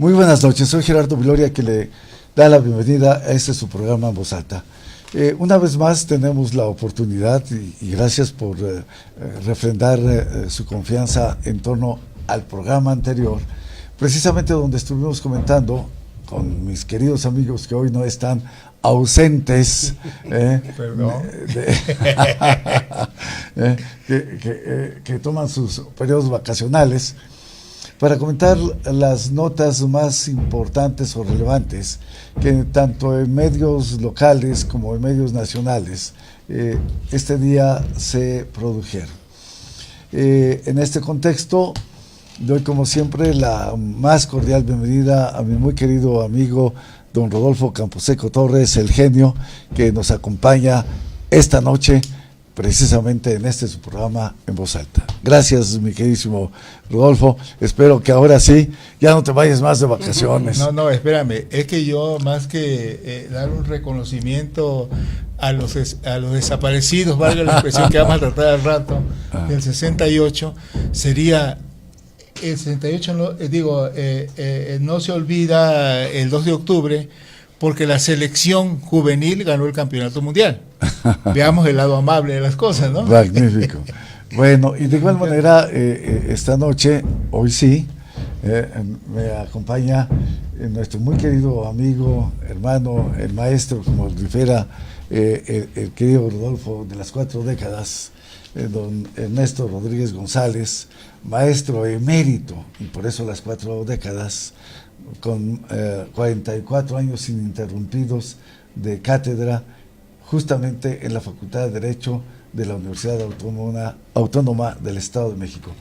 Muy buenas noches, soy Gerardo Viloria, que le da la bienvenida a este su programa en voz alta. Una vez más tenemos la oportunidad, y gracias por refrendar su confianza en torno al programa anterior, precisamente donde estuvimos comentando con mis queridos amigos que hoy no están ausentes, que toman sus periodos vacacionales, para comentar las notas más importantes o relevantes que tanto en medios locales como en medios nacionales este día se produjeron. En este contexto, doy como siempre la más cordial bienvenida a mi muy querido amigo don Rodolfo Camposeco Torres, el genio, que nos acompaña esta noche precisamente en este su programa en voz alta. Gracias, mi queridísimo Rodolfo. Espero que ahora sí ya no te vayas más de vacaciones. No, espérame. Es que yo, más que dar un reconocimiento a los desaparecidos, valga la expresión que vamos a tratar al rato, del 68, sería el 68, no se olvida el 2 de octubre, porque la selección juvenil ganó el campeonato mundial. Veamos el lado amable de las cosas, ¿no? Magnífico. Bueno, y de igual manera, esta noche, hoy sí, me acompaña nuestro muy querido amigo, hermano, el maestro, como dijera el querido Rodolfo, de las 4 décadas, don Ernesto Rodríguez González, maestro emérito, y por eso las 4 décadas, con 44 años ininterrumpidos de cátedra, justamente en la Facultad de Derecho de la Universidad Autónoma del Estado de México.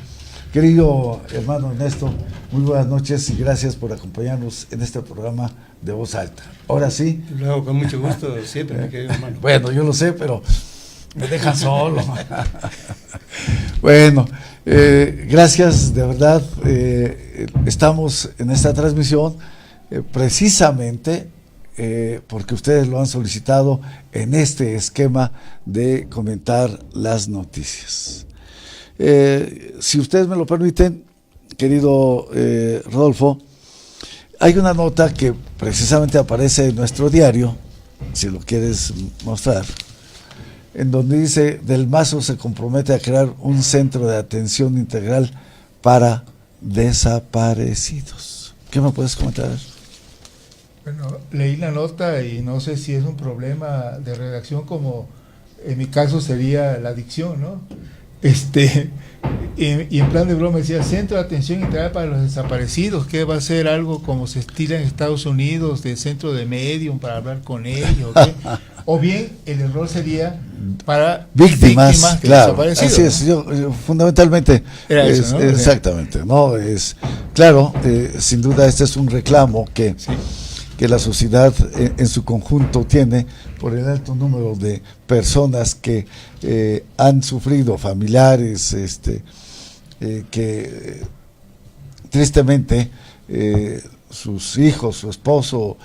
Querido hermano Ernesto, muy buenas noches y gracias por acompañarnos en este programa de voz alta. Ahora sí. Lo hago con mucho gusto siempre, mi querido hermano. Bueno, yo lo sé, pero me dejan solo. Bueno, gracias, de verdad. Estamos en esta transmisión precisamente porque ustedes lo han solicitado en este esquema de comentar las noticias. Si ustedes me lo permiten, querido Rodolfo, hay una nota que precisamente aparece en nuestro diario, si lo quieres mostrar, en donde dice: Del Mazo se compromete a crear un centro de atención integral para desaparecidos. ¿Qué me puedes comentar? Bueno, leí la nota y no sé si es un problema de redacción, como en mi caso sería la dicción, ¿no? Y en plan de broma decía: Centro de Atención Integral para los Desaparecidos, que va a ser algo como se estila en Estados Unidos, de centro de medium para hablar con ellos, ¿okay? O bien el error sería para víctimas claro, desaparecidos. Así es, yo fundamentalmente era eso, ¿no? Exactamente, ¿no? Es claro, sin duda este es un reclamo que la sociedad en su conjunto tiene por el alto número de personas que han sufrido, familiares, que tristemente sus hijos, su esposo,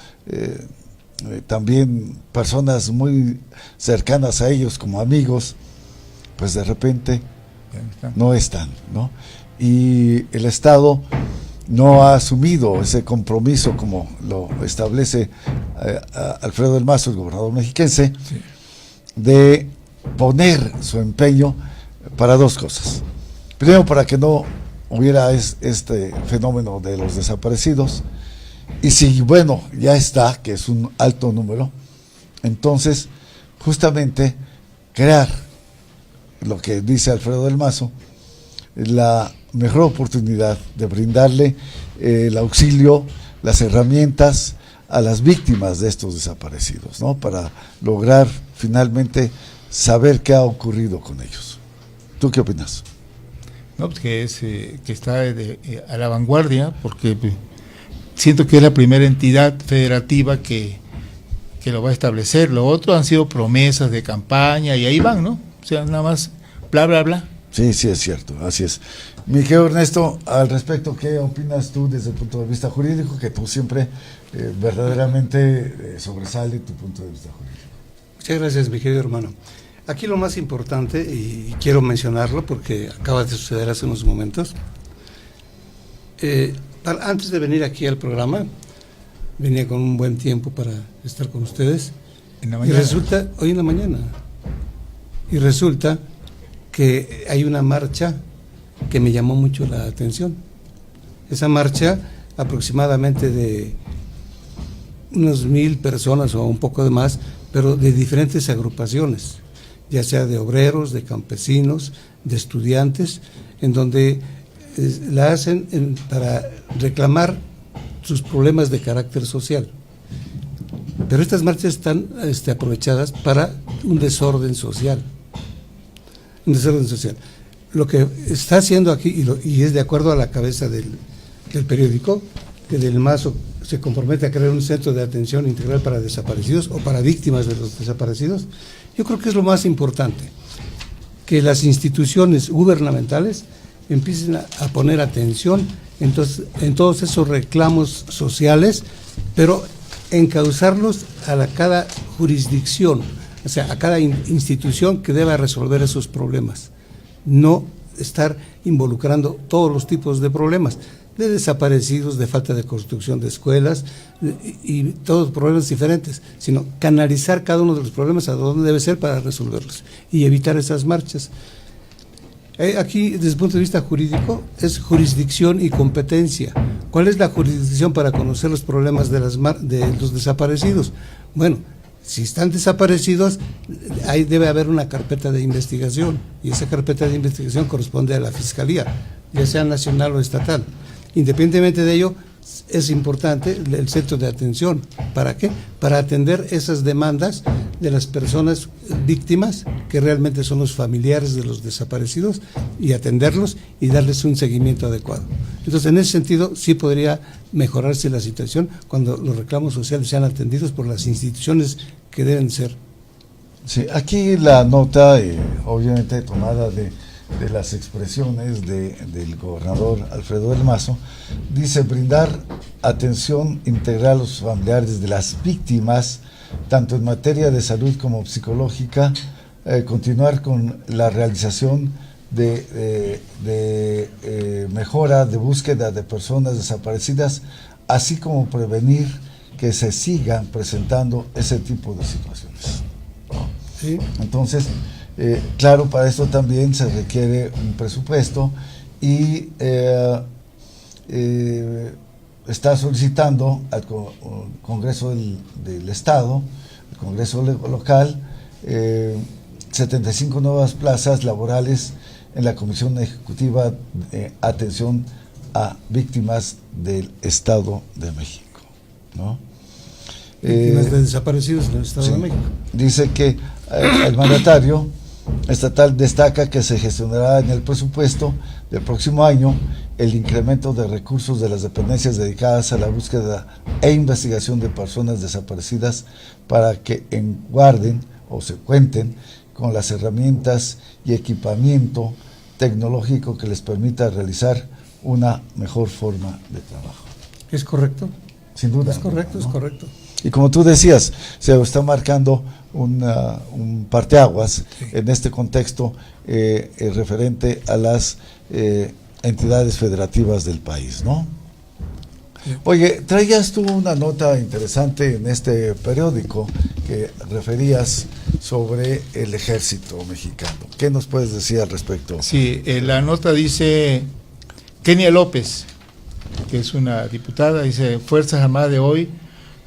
también personas muy cercanas a ellos como amigos, pues de repente no están, ¿no? Y el Estado no ha asumido ese compromiso como lo establece Alfredo del Mazo, el gobernador mexiquense, de poner su empeño para dos cosas. Primero, para que no hubiera este fenómeno de los desaparecidos, y si, bueno, ya está, que es un alto número, entonces justamente crear lo que dice Alfredo del Mazo, la mejor oportunidad de brindarle el auxilio, las herramientas a las víctimas de estos desaparecidos, ¿no? Para lograr finalmente saber qué ha ocurrido con ellos. ¿Tú qué opinas? No, pues que está a la vanguardia, porque siento que es la primera entidad federativa que lo va a establecer. Lo otro han sido promesas de campaña y ahí van, ¿no? O sea, nada más bla, bla, bla. Sí, es cierto, así es. Mi querido Ernesto, al respecto, ¿qué opinas tú desde el punto de vista jurídico? Que tú siempre verdaderamente sobresale tu punto de vista jurídico. Muchas gracias, mi querido hermano. Aquí lo más importante, y quiero mencionarlo porque acaba de suceder hace unos momentos, antes de venir aquí al programa, venía con un buen tiempo para estar con ustedes. En la mañana. Y resulta, hoy en la mañana, y resulta que hay una marcha que me llamó mucho la atención. Esa marcha, aproximadamente de unos 1,000 personas o un poco de más, pero de diferentes agrupaciones, ya sea de obreros, de campesinos, de estudiantes, en donde la hacen para reclamar sus problemas de carácter social. Pero estas marchas están aprovechadas para un desorden social. Un desorden social. Lo que está haciendo aquí, y es de acuerdo a la cabeza del periódico, que del Mazo se compromete a crear un centro de atención integral para desaparecidos o para víctimas de los desaparecidos, yo creo que es lo más importante, que las instituciones gubernamentales empiecen a poner atención en todos esos reclamos sociales, pero encauzarlos a cada jurisdicción, o sea, a cada institución que deba resolver esos problemas, no estar involucrando todos los tipos de problemas, de desaparecidos, de falta de construcción de escuelas y todos problemas diferentes, sino canalizar cada uno de los problemas a donde debe ser para resolverlos y evitar esas marchas. Aquí, desde el punto de vista jurídico, es jurisdicción y competencia. ¿Cuál es la jurisdicción para conocer los problemas de los desaparecidos? Bueno, si están desaparecidos, ahí debe haber una carpeta de investigación, y esa carpeta de investigación corresponde a la Fiscalía, ya sea nacional o estatal. Independientemente de ello, es importante el centro de atención. ¿Para qué? Para atender esas demandas de las personas víctimas, que realmente son los familiares de los desaparecidos, y atenderlos y darles un seguimiento adecuado. Entonces, en ese sentido, sí podría mejorarse la situación cuando los reclamos sociales sean atendidos por las instituciones que deben ser. Sí, aquí la nota, obviamente tomada de las expresiones del gobernador Alfredo del Mazo, dice: brindar atención integral a los familiares de las víctimas, tanto en materia de salud como psicológica, continuar con la realización de mejora de búsqueda de personas desaparecidas, así como prevenir que se sigan presentando ese tipo de situaciones. Sí. Entonces, claro, para esto también se requiere un presupuesto y está solicitando al Congreso del Estado, el Congreso local, 75 nuevas plazas laborales en la Comisión Ejecutiva de Atención a Víctimas del Estado de México, ¿no? Víctimas de desaparecidos en el Estado de México. Dice que el mandatario estatal destaca que se gestionará en el presupuesto del próximo año el incremento de recursos de las dependencias dedicadas a la búsqueda e investigación de personas desaparecidas para que guarden o se cuenten con las herramientas y equipamiento tecnológico que les permita realizar una mejor forma de trabajo. ¿Es correcto? Sin duda. Es correcto, ¿no? Es correcto. Y como tú decías, se está marcando un parteaguas en este contexto referente a las entidades federativas del país, ¿no? Oye, traías tú una nota interesante en este periódico que referías sobre el ejército mexicano. ¿Qué nos puedes decir al respecto? Sí, la nota dice Kenia López, que es una diputada, dice: Fuerzas Armadas de hoy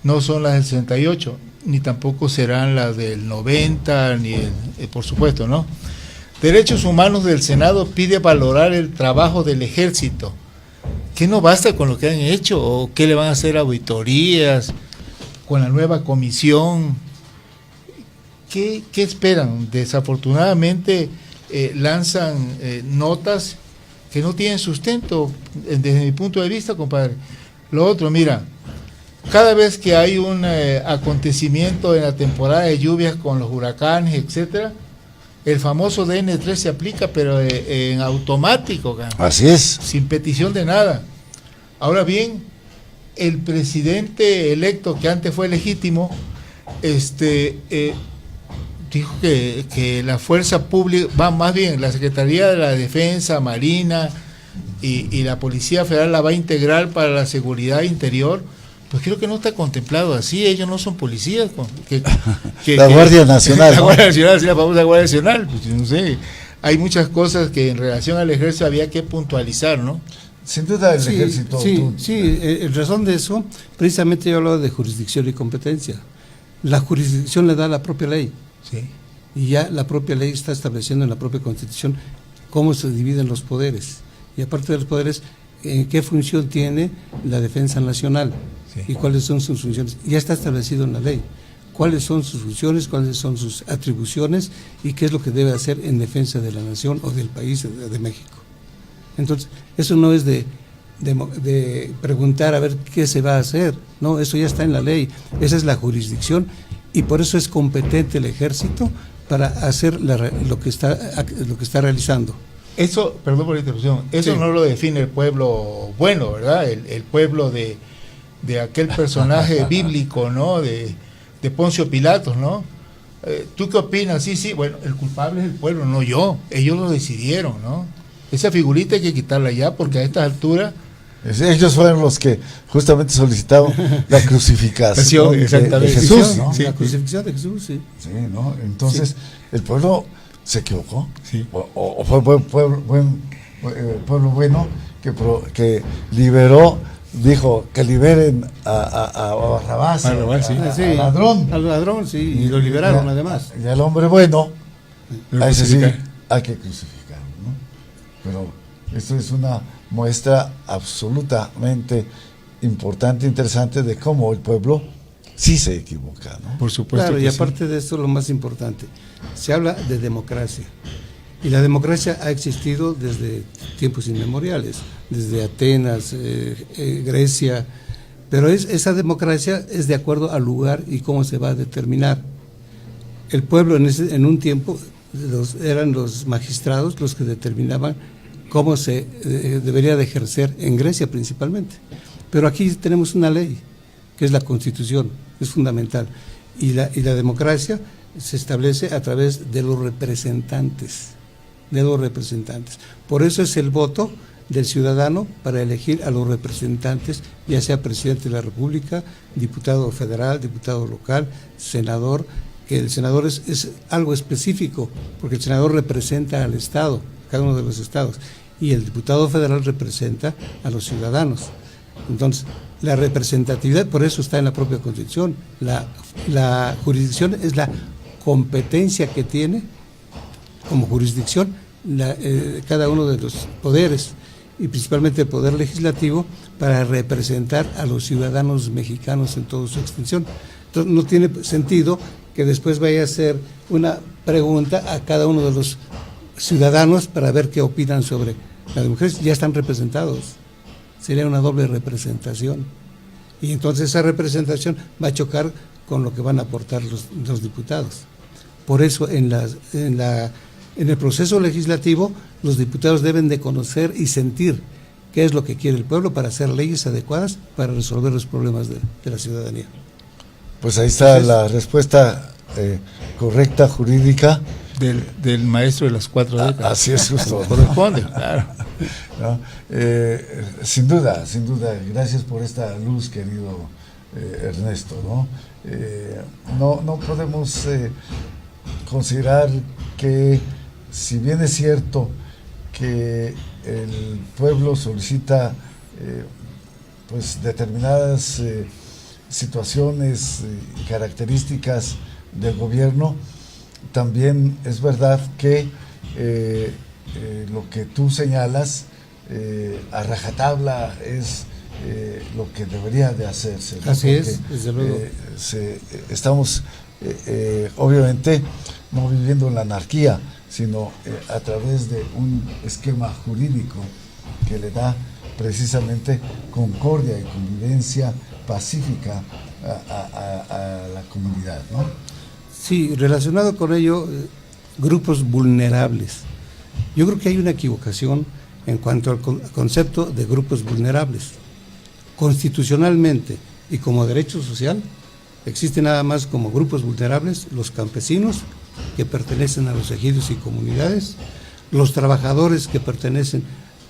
no son las del 68, ni tampoco serán las del 90, ni por supuesto, ¿no? Derechos Humanos del Senado pide valorar el trabajo del ejército. ¿Qué no basta con lo que han hecho? ¿O qué le van a hacer auditorías con la nueva comisión? ¿Qué esperan? Desafortunadamente lanzan notas que no tienen sustento desde mi punto de vista, compadre. Lo otro, mira, cada vez que hay un acontecimiento en la temporada de lluvias con los huracanes, etcétera, el famoso DN3 se aplica, pero en automático, así es, sin petición de nada. Ahora bien, el presidente electo, que antes fue legítimo, dijo que la fuerza pública, más bien la Secretaría de la Defensa, Marina, y la Policía Federal la va a integrar para la seguridad interior, pues creo que no está contemplado así. Ellos no son policías. La Guardia Nacional. La Guardia Nacional, sí, la famosa Guardia Nacional. Pues, no sé, hay muchas cosas que en relación al ejército había que puntualizar, ¿no? Sin duda el ejército. En razón de eso, precisamente yo hablaba de jurisdicción y competencia. La jurisdicción le da la propia ley. Sí. Y ya la propia ley está estableciendo en la propia Constitución cómo se dividen los poderes. Y aparte de los poderes, en qué función tiene la defensa nacional. Sí. Y cuáles son sus funciones. Ya está establecido en la ley. Cuáles son sus funciones, cuáles son sus atribuciones y qué es lo que debe hacer en defensa de la nación o del país de México. Entonces, eso no es de preguntar a ver qué se va a hacer. No, eso ya está en la ley. Esa es la jurisdicción y por eso es competente el ejército para hacer lo que está realizando. Eso, perdón por la interrupción, eso no lo define el pueblo bueno, ¿verdad? El pueblo de aquel personaje bíblico, ¿no? De Poncio Pilatos, ¿no? ¿Tú qué opinas? Sí, bueno, el culpable es el pueblo, no yo. Ellos lo decidieron, ¿no? Esa figurita hay que quitarla ya, porque a estas alturas... Ellos fueron los que justamente solicitaron la crucificación de Jesús, ¿no? Sí, la crucifixión de Jesús, sí. Sí, ¿no? Entonces, el pueblo se equivocó. Sí. O fue pueblo bueno que liberó, dijo que liberen a Barrabás, al ladrón. Al ladrón, sí, y lo liberaron además. Y al hombre bueno, a ese sí hay que crucificar, ¿no? Pero esto es una muestra absolutamente importante, interesante de cómo el pueblo sí se equivoca, ¿no? Por supuesto. Claro, y aparte de esto, lo más importante, se habla de democracia. Y la democracia ha existido desde tiempos inmemoriales, desde Atenas, Grecia, pero esa democracia es de acuerdo al lugar y cómo se va a determinar. El pueblo en un tiempo eran los magistrados los que determinaban cómo se debería de ejercer en Grecia principalmente. Pero aquí tenemos una ley, que es la Constitución, es fundamental. Y la democracia se establece a través de los representantes. Por eso es el voto del ciudadano para elegir a los representantes, ya sea presidente de la República, diputado federal, diputado local, senador, que el senador es algo específico, porque el senador representa al Estado, cada uno de los estados, y el diputado federal representa a los ciudadanos. Entonces, la representatividad, por eso está en la propia Constitución. La jurisdicción es la competencia que tiene como jurisdicción cada uno de los poderes, y principalmente el poder legislativo, para representar a los ciudadanos mexicanos en toda su extensión. Entonces, no tiene sentido que después vaya a hacer una pregunta a cada uno de los ciudadanos para ver qué opinan sobre las mujeres. Ya están representados, sería una doble representación, y entonces esa representación va a chocar con lo que van a aportar los diputados. Por eso en el proceso legislativo los diputados deben de conocer y sentir qué es lo que quiere el pueblo para hacer leyes adecuadas para resolver los problemas de la ciudadanía. Pues ahí está la respuesta correcta, jurídica. Del maestro de las 4 décadas. Así es, justo. Corresponde, claro. ¿No? Sin duda, gracias por esta luz, querido Ernesto, ¿no? No podemos considerar que, si bien es cierto que el pueblo solicita pues determinadas situaciones y características del gobierno, también es verdad que lo que tú señalas a rajatabla es lo que debería de hacerse, ¿no? Así es, desde luego. Estamos obviamente no viviendo en la anarquía, sino a través de un esquema jurídico que le da precisamente concordia y convivencia pacífica a la comunidad, ¿no? Sí, relacionado con ello, grupos vulnerables. Yo creo que hay una equivocación en cuanto al concepto de grupos vulnerables. Constitucionalmente y como derecho social, existe nada más como grupos vulnerables los campesinos que pertenecen a los ejidos y comunidades, los trabajadores que pertenecen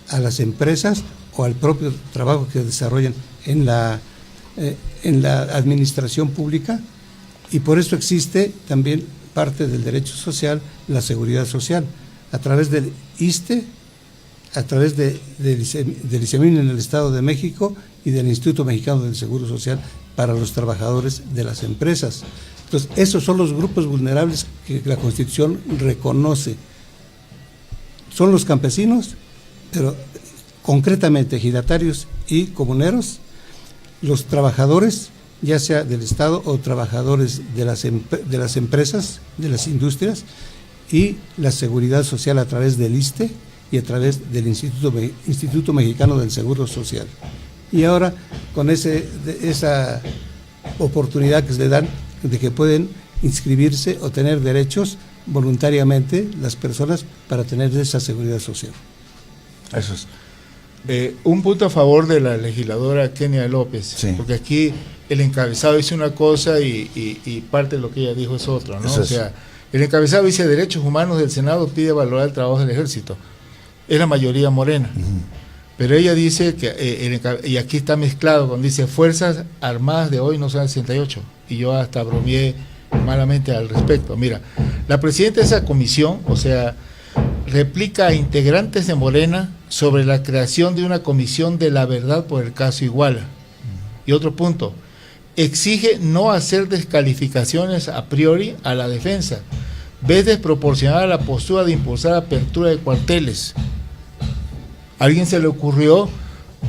a las empresas o al propio trabajo que desarrollan en la administración pública, y por eso existe también parte del derecho social, la seguridad social, a través del ISSSTE, a través del ISEMIN en el Estado de México y del Instituto Mexicano del Seguro Social para los trabajadores de las empresas. Entonces, esos son los grupos vulnerables que la Constitución reconoce. Son los campesinos, pero concretamente ejidatarios y comuneros, los trabajadores, ya sea del Estado o trabajadores de las empresas, de las industrias, y la seguridad social a través del ISSSTE y a través del Instituto Mexicano del Seguro Social. Y ahora, con esa oportunidad que se le dan de que pueden inscribirse o tener derechos voluntariamente las personas para tener esa seguridad social. Eso es. Un punto a favor de la legisladora Kenia López, sí, porque aquí el encabezado dice una cosa y parte de lo que ella dijo es otra, ¿no? O sea, el encabezado dice: Derechos Humanos del Senado pide valorar el trabajo del Ejército. Es la mayoría morena. Pero ella dice que, y aquí está mezclado, cuando dice Fuerzas Armadas de hoy no son 68, y yo hasta bromeé malamente al respecto. Mira, la presidenta de esa comisión, o sea, replica a integrantes de Morena sobre la creación de una comisión de la verdad por el caso Iguala. Y otro punto, exige no hacer descalificaciones a priori a la defensa, ves desproporcionada la postura de impulsar apertura de cuarteles. ¿A alguien se le ocurrió?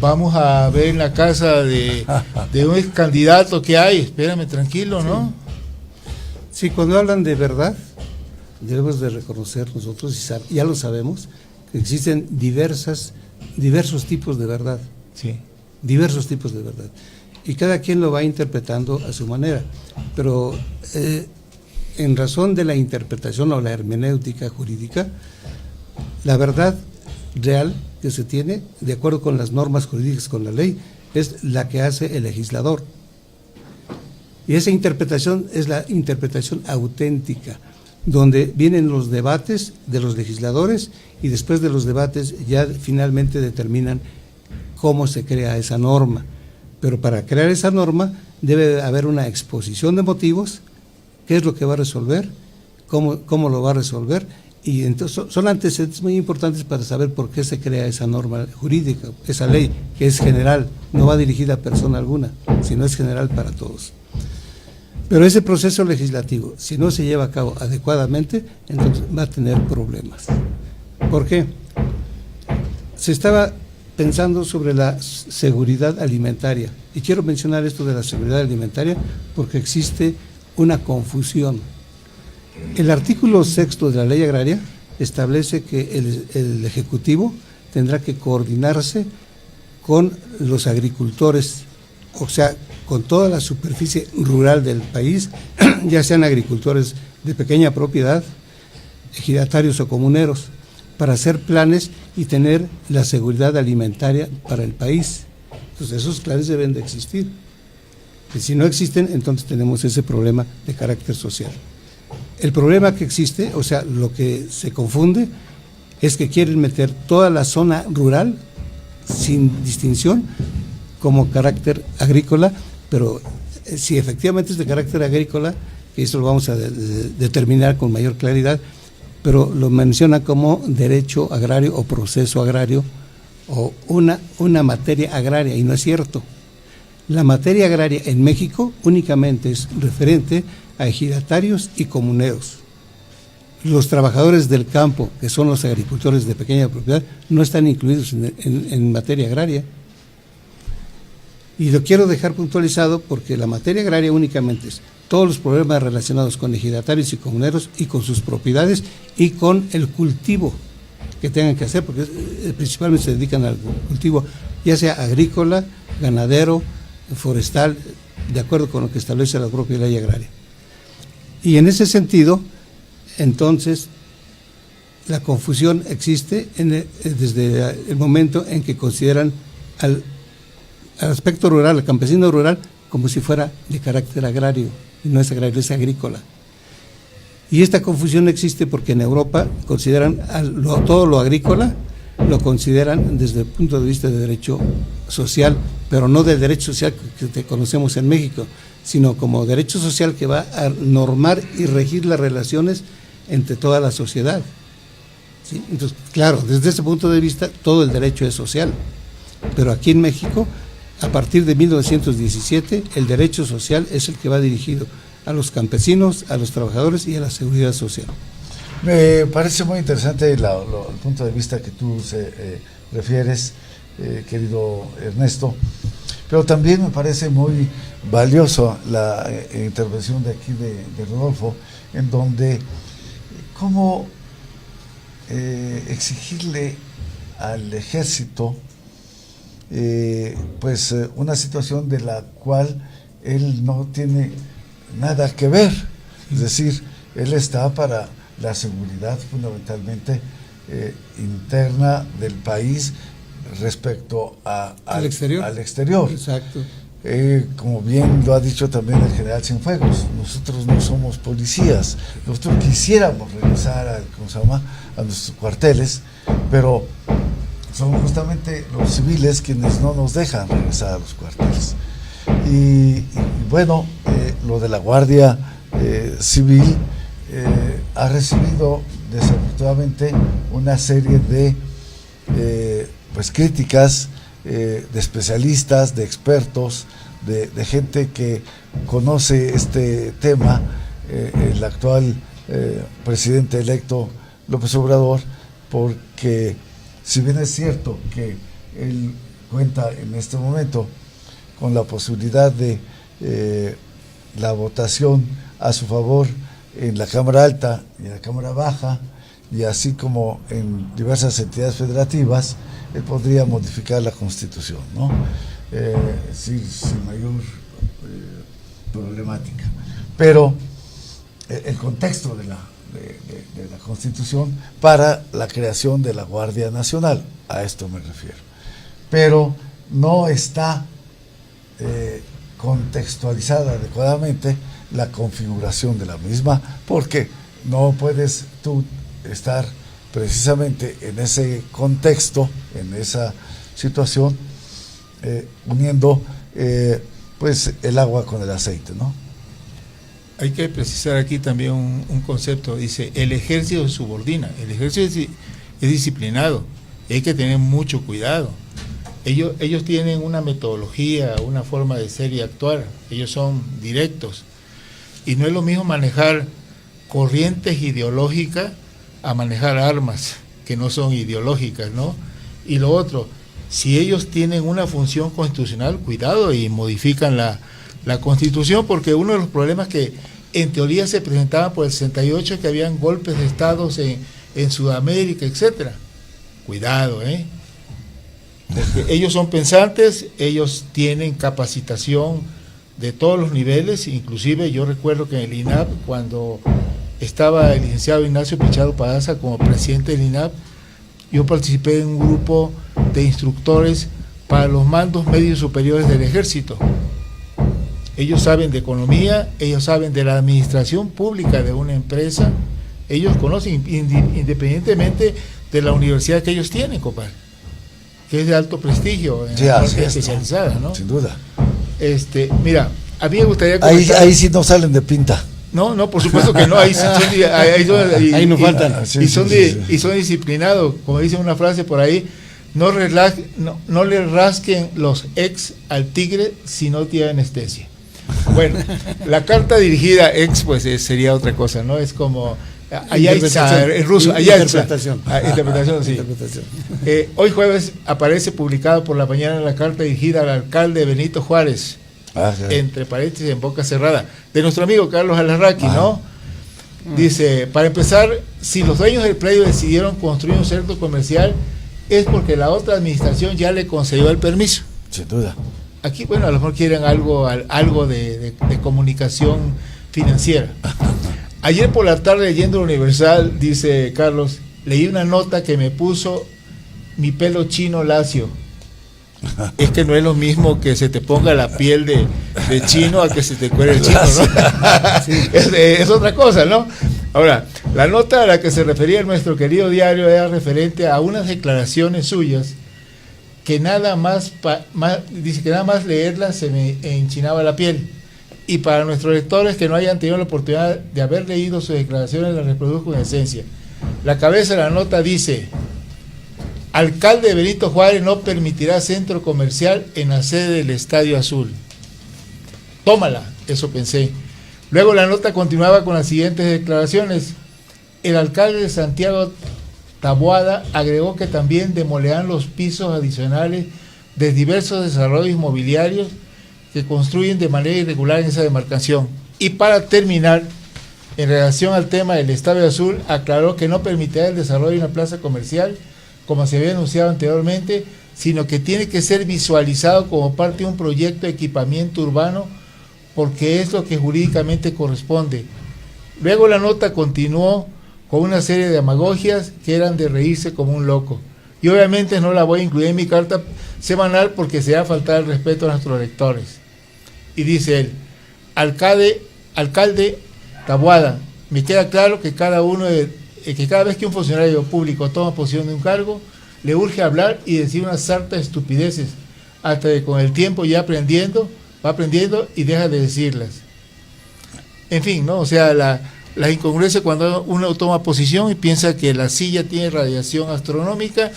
Vamos a ver en la casa de un ex candidato que hay. Espérame, tranquilo, ¿no? Sí, cuando hablan de verdad, debemos de reconocer nosotros, y ya lo sabemos, que existen diversos tipos de verdad. Sí. Diversos tipos de verdad. Y cada quien lo va interpretando a su manera. Pero en razón de la interpretación o la hermenéutica jurídica, la verdad real que se tiene, de acuerdo con las normas jurídicas, con la ley, es la que hace el legislador. Y esa interpretación es la interpretación auténtica, donde vienen los debates de los legisladores y después de los debates ya finalmente determinan cómo se crea esa norma. Pero para crear esa norma debe haber una exposición de motivos, qué es lo que va a resolver, cómo lo va a resolver, y entonces son antecedentes muy importantes para saber por qué se crea esa norma jurídica, esa ley que es general, no va dirigida a persona alguna, sino es general para todos. Pero ese proceso legislativo, si no se lleva a cabo adecuadamente, entonces va a tener problemas. ¿Por qué? Se estaba pensando sobre la seguridad alimentaria, y quiero mencionar esto de la seguridad alimentaria porque existe una confusión. El artículo 6 de la Ley Agraria establece que el Ejecutivo tendrá que coordinarse con los agricultores, o sea, con toda la superficie rural del país, ya sean agricultores de pequeña propiedad, ejidatarios o comuneros, para hacer planes y tener la seguridad alimentaria para el país. Entonces esos planes deben de existir. Y si no existen, entonces tenemos ese problema de carácter social. El problema que existe, o sea, lo que se confunde, es que quieren meter toda la zona rural, sin distinción, como carácter agrícola, pero si efectivamente es de carácter agrícola, que eso lo vamos a determinar con mayor claridad, pero lo menciona como derecho agrario o proceso agrario o una materia agraria, y no es cierto. La materia agraria en México únicamente es referente a ejidatarios y comuneros. Los trabajadores del campo, que son los agricultores de pequeña propiedad, no están incluidos en materia agraria. Y lo quiero dejar puntualizado porque la materia agraria únicamente es todos los problemas relacionados con ejidatarios y comuneros y con sus propiedades y con el cultivo que tengan que hacer, porque principalmente se dedican al cultivo, ya sea agrícola, ganadero, forestal, de acuerdo con lo que establece la propia ley agraria. Y en ese sentido, entonces, la confusión existe desde el momento en que consideran al aspecto rural, al campesino rural, como si fuera de carácter agrario, y no es agrario, es agrícola. Y esta confusión existe porque en Europa consideran todo lo agrícola lo consideran desde el punto de vista de derecho social, pero no del derecho social que conocemos en México, sino como derecho social que va a normar y regir las relaciones entre toda la sociedad. ¿Sí? Entonces, claro, desde ese punto de vista, todo el derecho es social, pero aquí en México, a partir de 1917, el derecho social es el que va dirigido a los campesinos, a los trabajadores y a la seguridad social. Me parece muy interesante el punto de vista que tú refieres, querido Ernesto, pero también me parece muy valioso la intervención de aquí de Rodolfo, en donde cómo exigirle al ejército una situación de la cual él no tiene nada que ver, es decir, él está para la seguridad fundamentalmente interna del país respecto al exterior. Exacto. Como bien lo ha dicho también el general Cienfuegos, nosotros no somos policías, nosotros quisiéramos regresar a nuestros cuarteles, pero son justamente los civiles quienes no nos dejan regresar a los cuarteles. Y bueno, lo de la Guardia Civil ha recibido desafortunadamente una serie de críticas de especialistas, de expertos, de gente que conoce este tema. El actual presidente electo López Obrador, porque si bien es cierto que él cuenta en este momento con la posibilidad de la votación a su favor en la Cámara Alta y en la Cámara Baja, y así como en diversas entidades federativas, él podría modificar la Constitución, ¿no? Sin mayor problemática. Pero el contexto de la Constitución para la creación de la Guardia Nacional, a esto me refiero. Pero no está contextualizada adecuadamente la configuración de la misma, porque no puedes tú estar precisamente en ese contexto, en esa situación, uniendo el agua con el aceite, ¿no? Hay que precisar aquí también un concepto. Dice, el ejército se subordina, el ejército es disciplinado, hay que tener mucho cuidado. Ellos tienen una metodología, una forma de ser y actuar, ellos son directos, y no es lo mismo manejar corrientes ideológicas a manejar armas que no son ideológicas, ¿no? Y lo otro, si ellos tienen una función constitucional, cuidado y modifican la Constitución, porque uno de los problemas que en teoría se presentaban por el 68 es que habían golpes de estados en Sudamérica, etcétera. Cuidado, porque ellos son pensantes, ellos tienen capacitación de todos los niveles, inclusive yo recuerdo que en el INAP, cuando estaba el licenciado Ignacio Pichado Padaza como presidente del INAP, yo participé en un grupo de instructores para los mandos medios superiores del ejército. Ellos saben de economía, ellos saben de la administración pública de una empresa, ellos conocen independientemente de la universidad que ellos tienen, compadre, que es de alto prestigio, en la parte especializada, ¿no? Sin duda. Mira, a mí me gustaría comentar... Ahí sí no salen de pinta. No, por supuesto que no, ahí no faltan. Y son disciplinados, como dice una frase por ahí, no le rasquen los ex al tigre si no tiene anestesia. Bueno, la carta dirigida ex, pues sería otra cosa, ¿no? Es como en ruso, interpretación. Interpretación, sí. Hoy jueves aparece publicado por la mañana la carta dirigida al alcalde Benito Juárez, entre paréntesis en boca cerrada, de nuestro amigo Carlos Alarraqui, ¿no? Dice, para empezar, si los dueños del predio decidieron construir un centro comercial, es porque la otra administración ya le concedió el permiso. Sin duda. Aquí, bueno, a lo mejor quieren algo de comunicación financiera. Ayer por la tarde, leyendo el Universal, dice Carlos, leí una nota que me puso mi pelo chino lacio. Es que no es lo mismo que se te ponga la piel de chino a que se te cuele el chino, ¿no? Sí. Es otra cosa, ¿no? Ahora, La nota a la que se refería nuestro querido diario era referente a unas declaraciones suyas que nada más, dice que nada más leerlas se me enchinaba la piel. Y para nuestros lectores que no hayan tenido la oportunidad de haber leído sus declaraciones, las reproduzco en esencia. La cabeza de la nota dice: alcalde Benito Juárez no permitirá centro comercial en la sede del Estadio Azul. Tómala, eso pensé. Luego la nota continuaba con las siguientes declaraciones. El alcalde de Santiago Taboada agregó que también demolerán los pisos adicionales de diversos desarrollos inmobiliarios que construyen de manera irregular en esa demarcación. Y para terminar, en relación al tema del Estadio Azul, aclaró que no permitirá el desarrollo de una plaza comercial, como se había anunciado anteriormente, sino que tiene que ser visualizado como parte de un proyecto de equipamiento urbano, porque es lo que jurídicamente corresponde. Luego la nota continuó con una serie de demagogias que eran de reírse como un loco. Y obviamente no la voy a incluir en mi carta semanal porque se va a faltar el respeto a nuestros lectores. Y dice él: alcalde Taboada, me queda claro que cada vez que un funcionario público toma posición de un cargo, le urge hablar y decir una sarta de estupideces, hasta que con el tiempo va aprendiendo y deja de decirlas. En fin, ¿no? O sea, la incongruencia cuando uno toma posición y piensa que la silla tiene radiación astronómica,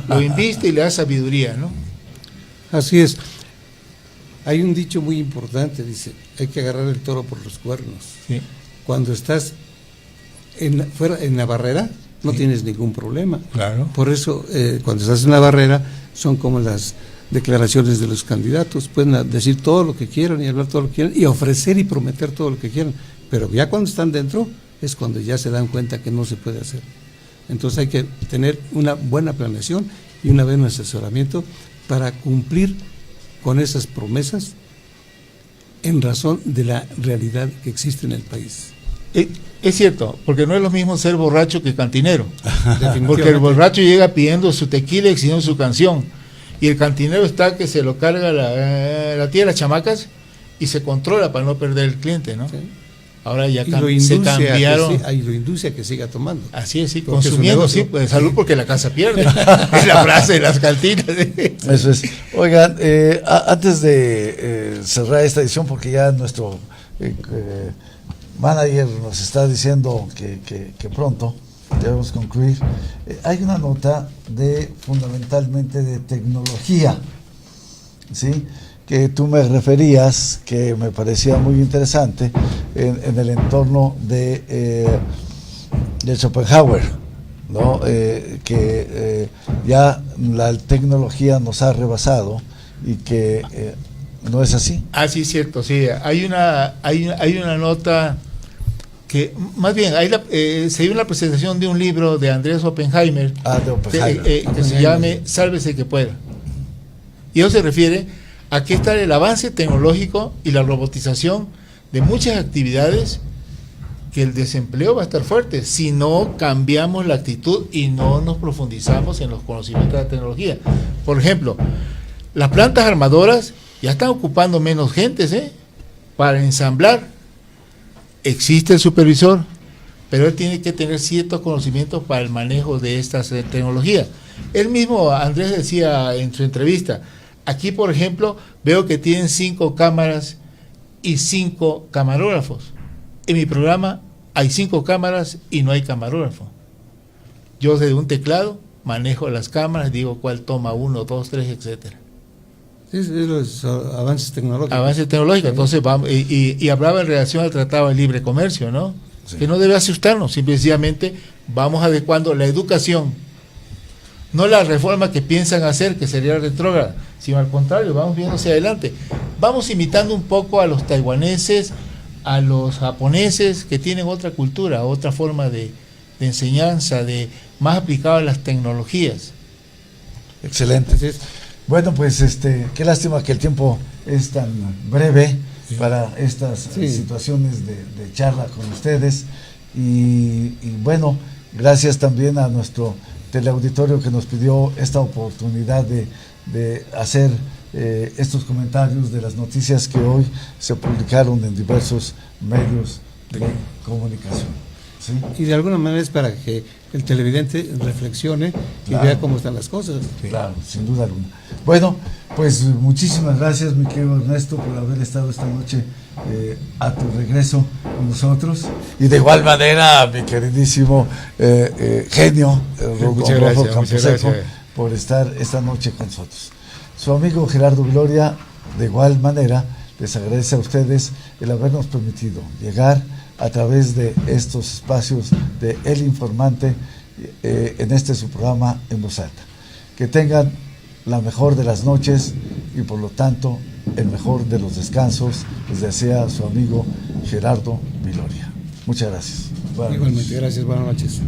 lo inviste y le da sabiduría, ¿no? Así es. Hay un dicho muy importante, dice, hay que agarrar el toro por los cuernos. Sí. Cuando estás fuera en la barrera, no tienes ningún problema. Claro. Por eso, cuando estás en la barrera, son como las declaraciones de los candidatos. Pueden decir todo lo que quieran y hablar todo lo que quieran y ofrecer y prometer todo lo que quieran. Pero ya cuando están dentro, es cuando ya se dan cuenta que no se puede hacer. Entonces hay que tener una buena planeación y un buen asesoramiento para cumplir con esas promesas en razón de la realidad que existe en el país. Es cierto, porque no es lo mismo ser borracho que cantinero. Porque el borracho llega pidiendo su tequila y exigiendo su canción, y el cantinero está que se lo carga la tía de las chamacas y se controla para no perder el cliente, ¿no? Sí. Ahora ya se cambiaron. Lo induce a que siga tomando. Así es, sí, consumiendo, sí, pues salud porque la casa pierde. Es la frase de las cantinas. Eso es. Oigan, antes de cerrar esta edición, porque ya nuestro manager nos está diciendo que pronto debemos concluir, hay una nota fundamentalmente de tecnología, ¿sí?, que tú me referías, que me parecía muy interesante en el entorno de Schopenhauer, ¿no? Ya la tecnología nos ha rebasado y que no es así. Ah, sí, cierto, sí. Hay una nota que, más bien, se dio una presentación de un libro de Andrés Oppenheimer, que se llame Sálvese que pueda. Y eso se refiere a que está el avance tecnológico y la robotización de muchas actividades, que el desempleo va a estar fuerte si no cambiamos la actitud y no nos profundizamos en los conocimientos de la tecnología. Por ejemplo, las plantas armadoras ya están ocupando menos gentes, para ensamblar. Existe el supervisor, pero él tiene que tener ciertos conocimientos para el manejo de estas tecnologías. Él mismo, Andrés, decía en su entrevista: aquí, por ejemplo, veo que tienen 5 cámaras y 5 camarógrafos. En mi programa hay 5 cámaras y no hay camarógrafo. Yo desde un teclado manejo las cámaras, digo cuál toma 1, 2, 3, etcétera. Sí, los avances tecnológicos. Avances tecnológicos. Entonces, vamos, y hablaba en relación al Tratado de Libre Comercio, ¿no? Sí. Que no debe asustarnos, simplemente vamos adecuando la educación, no la reforma que piensan hacer, que sería retrógrada, sino al contrario, vamos viendo hacia adelante. Vamos imitando un poco a los taiwaneses, a los japoneses, que tienen otra cultura, otra forma de enseñanza, más aplicada a las tecnologías. Excelente. Bueno, pues qué lástima que el tiempo es tan breve para estas situaciones de charla con ustedes. Y bueno, gracias también a nuestro teleauditorio que nos pidió esta oportunidad de hacer estos comentarios de las noticias que hoy se publicaron en diversos medios de comunicación. Sí. Y de alguna manera es para que el televidente reflexione y vea cómo están las cosas. Claro, sin duda alguna. Bueno, pues muchísimas gracias, mi querido Ernesto, por haber estado esta noche a tu regreso con nosotros. Y de igual manera, mi queridísimo genio, Muchas gracias. por estar esta noche con nosotros. Su amigo Gerardo Gloria, de igual manera, les agradece a ustedes el habernos permitido llegar a través de estos espacios de El Informante en este su programa En Voz Alta. Que tengan la mejor de las noches y por lo tanto el mejor de los descansos, les desea su amigo Gerardo Viloria. Muchas gracias. Igualmente, gracias, buenas noches.